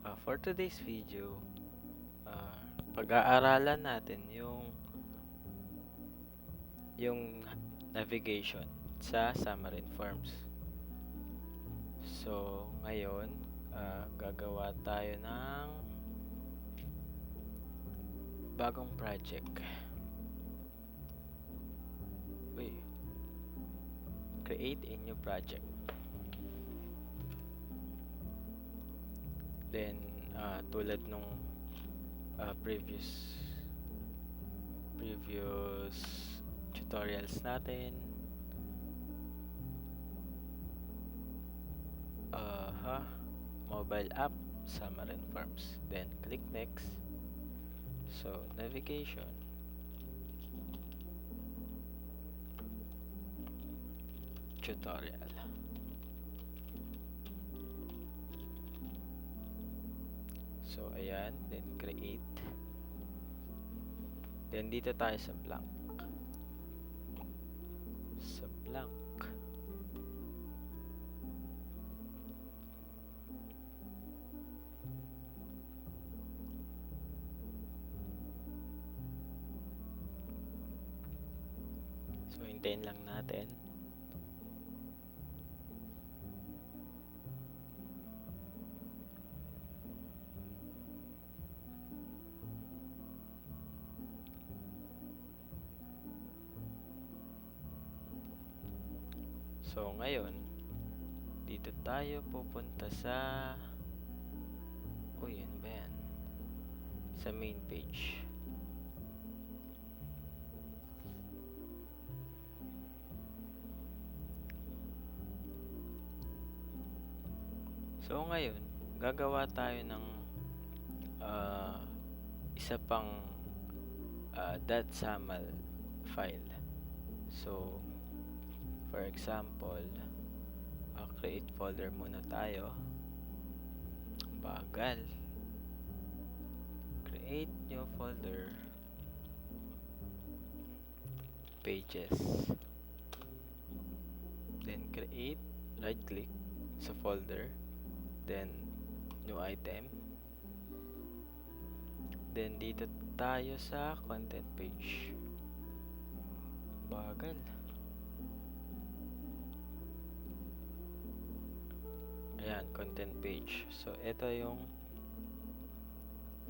For today's video, pag-aaralan natin yung navigation sa Xamarin Forms. So, ngayon, gagawa tayo ng bagong project. Create a new project. Then, tulad nung previous tutorials natin, mobile app, Xamarin Forms. Then, click next. So, navigation. Tutorial. So, ayan. Then, create. Then, dito tayo sa blank. Sa blank. So, hintayin lang natin. So, ngayon, dito tayo pupunta sa ano ba yan? Sa main page. So, ngayon, gagawa tayo ng isa pang .xaml file. So, for example, create folder muna tayo. Bagal. Create new folder. Pages. Then create, right click sa folder. Then new item. Then dito tayo sa content page. Bagal. Ayan, content page. So, ito yung,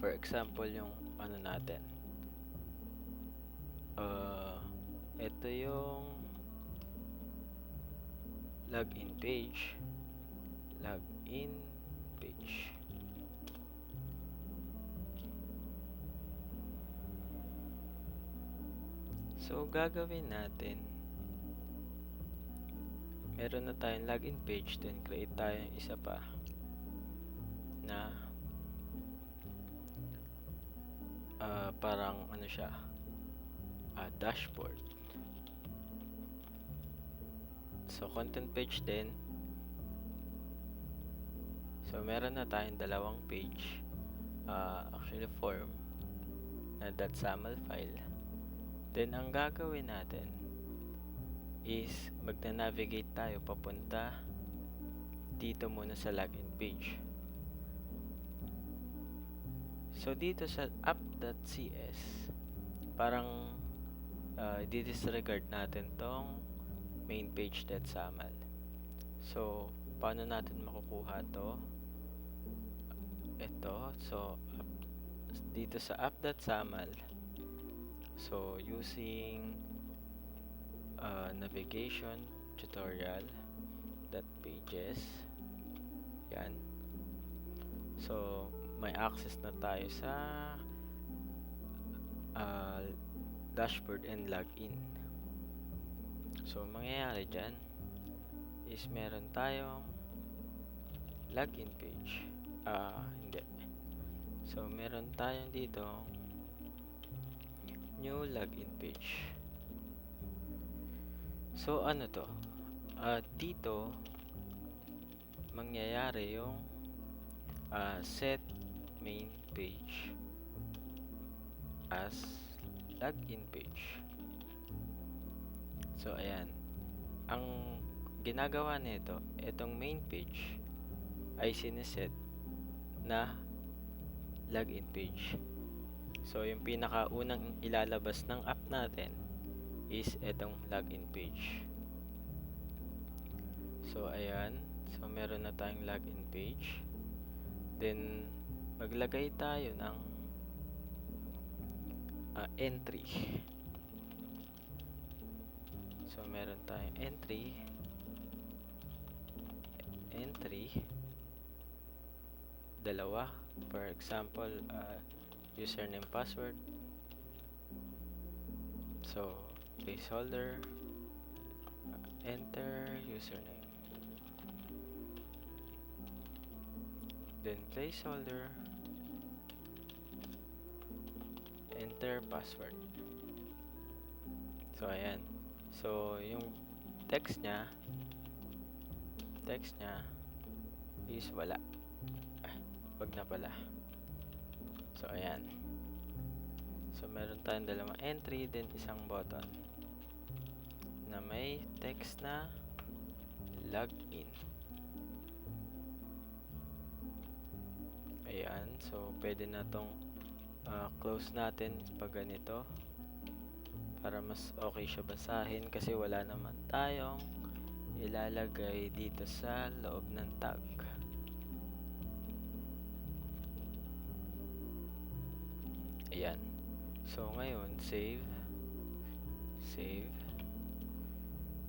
for example, yung ano natin. Ito yung login page. Login page. So, gagawin natin, meron na tayong login page, then create tayo ng isa pa na parang ano siya, dashboard. So, content page din. So, meron na tayong dalawang page, actually form na .xaml file. Then, ang gagawin natin is magna-navigate tayo papunta dito muna sa login page. So, dito sa app.cs, parang di-disregard natin tong main page.xaml. So, paano natin makukuha to? Ito. So, dito sa app.xaml, so using navigation tutorial .pages, yan. So, may access na tayo sa dashboard and login. So, mangyayari dyan is meron tayong login page. Hindi. So, meron tayong dito new login page. So, ano to? Dito mangyayari yung set main page as login page. So, ayan. Ang ginagawa nito, itong main page ay sineset na login page. So, yung pinakaunang ilalabas ng app natin is itong login page. So, ayan. So, meron na tayong login page. Then, maglagay tayo ng entry. So, meron tayong entry, dalawa. For example, username, password. So, placeholder, enter username. Then, placeholder, enter password. So, ayan. So, yung text niya is wala. Wag na pala. So, ayan. So, meron tayong dalawang entry, then isang button na may text na login. Ayan. So, pwede na tong close natin pag ganito para mas okay siya basahin kasi wala naman tayong ilalagay dito sa loob ng tag. Ayan. So, ngayon, save.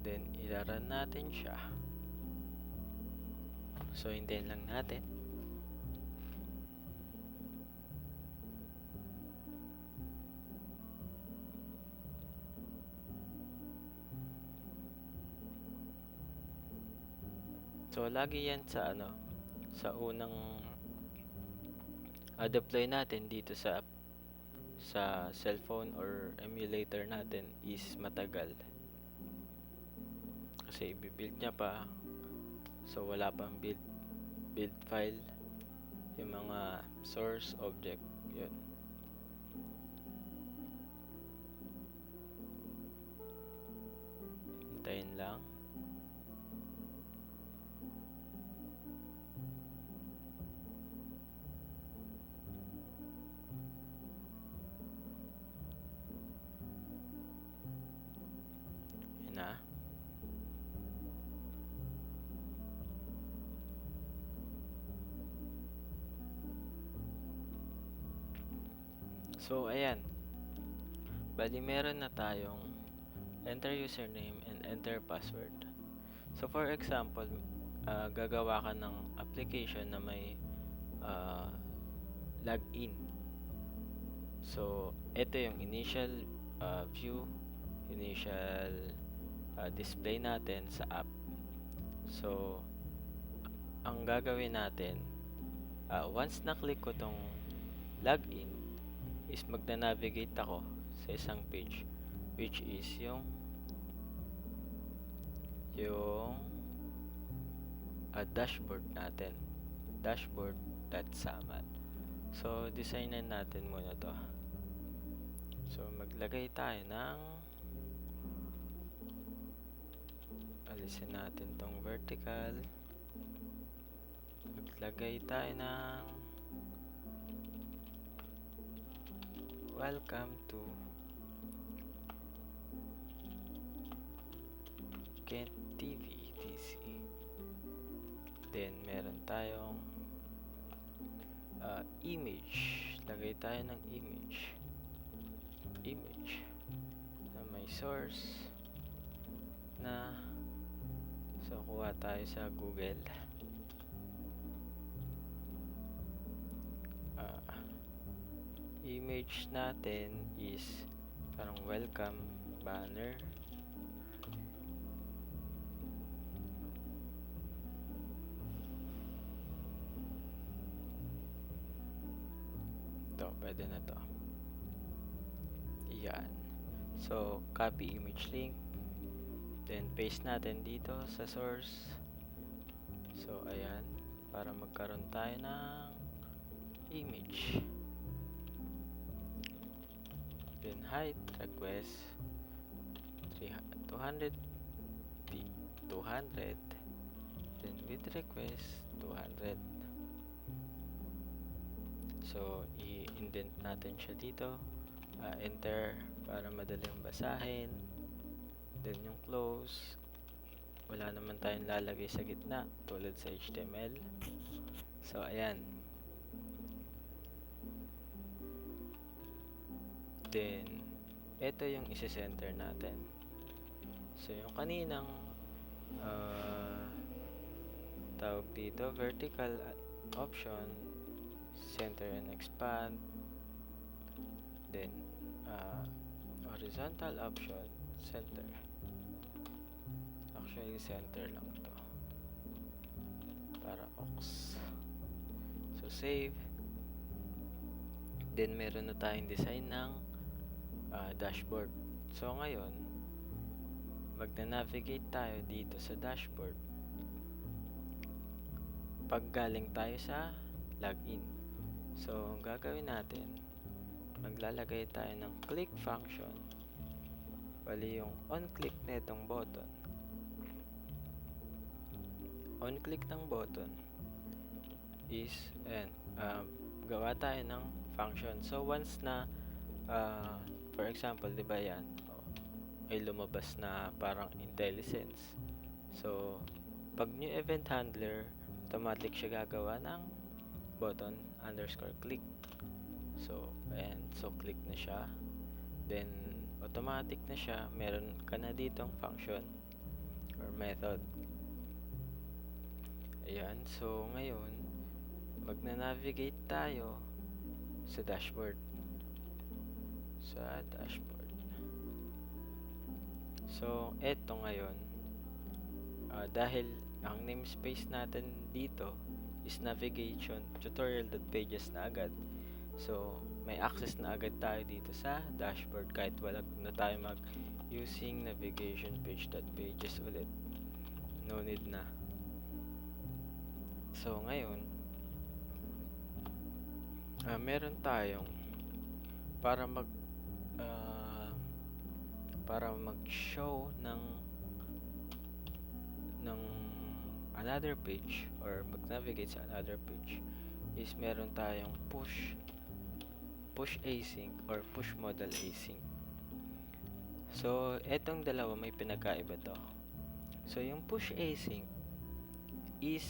Then, ilaran natin siya. So, hintayin lang natin. So, lagi yan sa sa unang deploy natin dito sa cellphone or emulator natin is matagal. Kasi i-build niya pa. So, wala pang build file. Yung mga source object. Yun. Hintayin lang. Yun na. So, ayan. Bali, meron na tayong enter username and enter password. So, for example, gagawa ka ng application na may login. So, ito yung initial view, initial display natin sa app. So, ang gagawin natin, once na-click ko tong login, is magna-navigate ako sa isang page which is yung dashboard natin, dashboard.xamarin. So, designan natin muna to. So, maglagay tayo ng alisin natin tong vertical. Maglagay tayo ng welcome to Kent TV TC. Then, meron tayong image. Lagay tayo ng image na may source na so kuha tayo sa Google. Image natin is parang welcome banner. To, pwede na to. Yan. So, copy image link. Then, paste natin dito sa source. So, ayan. Para magkaroon tayo ng image. Then, height request 200 then width request 200. So, i-indent natin siya dito. Enter para madaling basahin. Then yung close. Wala naman tayong lalagay sa gitna tulad sa HTML. So, ayan. Then, ito yung isi-center natin. So, yung kaninang tawag dito, vertical option, center and expand. Then, horizontal option, center. Actually, center lang to. Para ox. So, save. Then, meron na tayong design ng dashboard. So, ngayon, magna-navigate tayo dito sa dashboard. Pag galing tayo sa login. So, ang gagawin natin, maglalagay tayo ng click function. Bali yung on-click na itong button. On-click ng button is, ayan, gawa tayo ng function. So, once na, for example, di ba yan, ay lumabas na parang IntelliSense. So, pag new event handler, automatic siya gagawa ng button underscore click. So, ayan. So, click na siya. Then, automatic na siya. Meron ka na ditong function or method. Ayan. So, ngayon, magna-navigate tayo sa dashboard. Sa dashboard. So, eto ngayon, dahil ang namespace natin dito is navigation tutorial.pages na agad. So, may access na agad tayo dito sa dashboard kahit wala na tayo using navigation page.pages ulit. No need na. So, ngayon, meron tayong para mag-show ng another page or mag-navigate sa another page is meron tayong push async or push modal async. So, etong dalawa may pinagkaiba to. So, yung push async is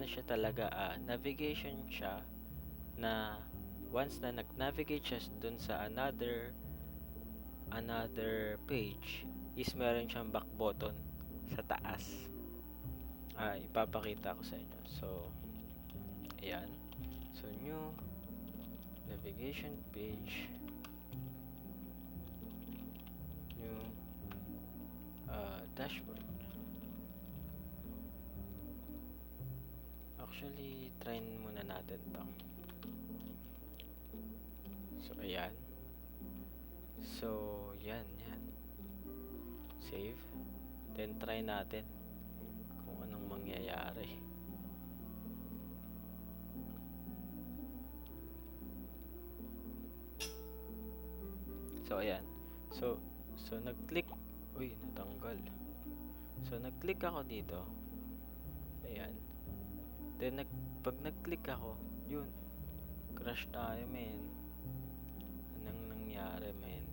siya talaga, navigation siya na once na nag-navigate siya dun sa another page is meron siyang back button sa taas. Ipapakita ko sa inyo. So, ayan. So, new navigation page, new dashboard. Actually, try muna natin to. So, ayan. So, yan. Save. Then, try natin kung anong mangyayari. So, ayan. So nag-click. Uy, natanggal. So, nag-click ako dito. Ayan. Then, pag nag-click ako, yun. Crash tayo, men. Anong nangyari, men?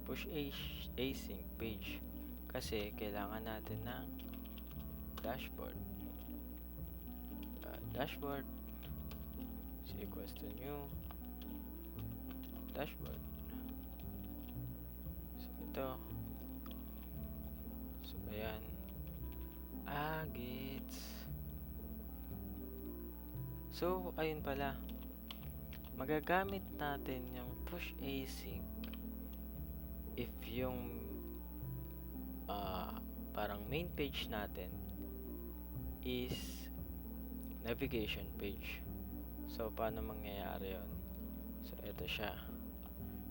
Push async page. Kasi, kailangan natin ng dashboard. Dashboard is equals to new dashboard. So, ito. So, ayan. Gets. So, ayun pala. Magagamit natin yung push async if yung parang main page natin is navigation page. So, paano mangyayari yun? So, ito siya.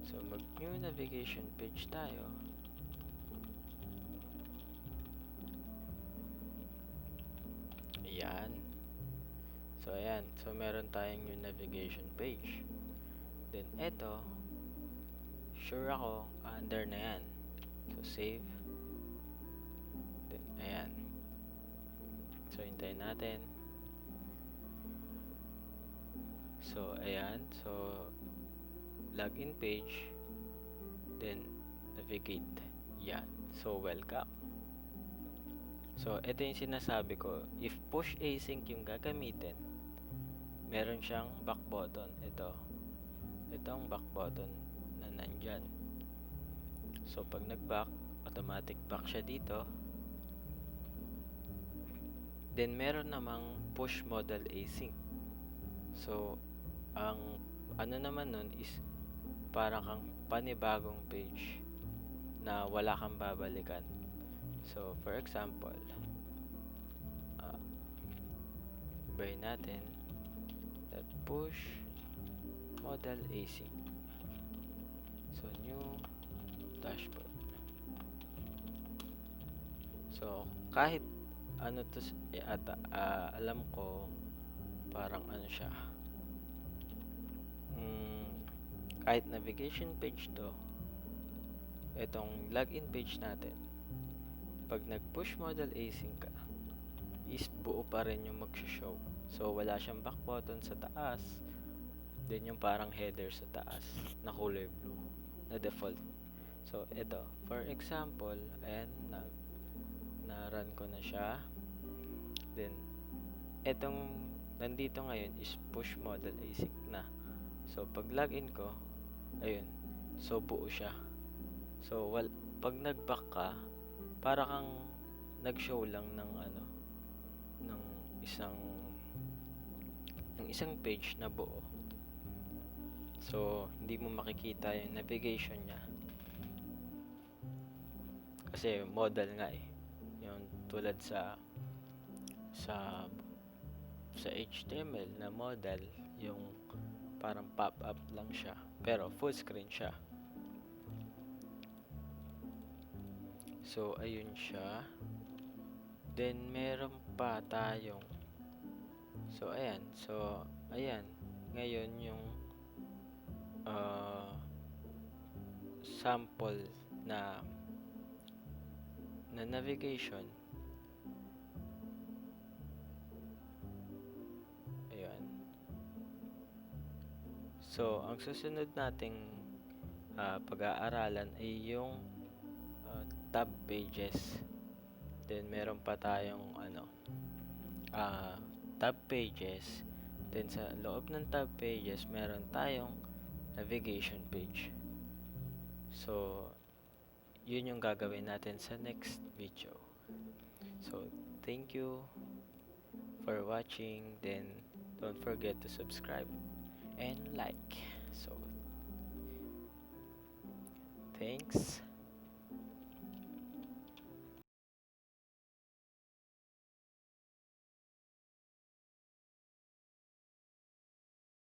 So, mag-new navigation page tayo. Ayan. So, ayan. So, meron tayong new navigation page. Then, ito, sure ako, under na yan. So, save. Then, ayan. So, hintayin natin. So, ayan. So, login page. Then, navigate. Yan. So, welcome. So, ito yung sinasabi ko. If push async yung gagamitin, meron siyang back button. Ito ang back button na nandyan. So, pag nag-back, automatic back siya dito. Then, meron namang push modal async. So, ang ano naman nun is para kang panibagong page na wala kang babalikan. So, for example, ibahin natin that push modal async. So, new dashboard. So, kahit ano to, alam ko parang ano siya. Kahit navigation page to, itong login page natin, pag nag-push modal async ka, is buo pa rin yung mag-show. So, wala siyang back button sa taas, then yung parang header sa taas na kulay blue na default. So, ito, for example, ayan, na-run ko na siya. Then, etong nandito ngayon is push modal async na. So, pag login ko, ayun, so buo siya. So, pag nag-back ka, para kang nag-show lang ng ng isang page na buo. So, hindi mo makikita yung navigation niya. Kasi modal nga eh. Yung tulad sa HTML na modal, yung parang pop-up lang siya. Pero full screen siya. So, ayun siya. Then, meron pa tayong ayan. So, ayan. Ngayon yung sample na navigation. Ayan. So, ang susunod nating pag-aaralan ay yung tab pages. Then, meron pa tayong tab pages. Then, sa loob ng tab pages, meron tayong navigation page. So, yun yung gagawin natin sa next video. So, thank you for watching. Then, don't forget to subscribe and like. So, thanks.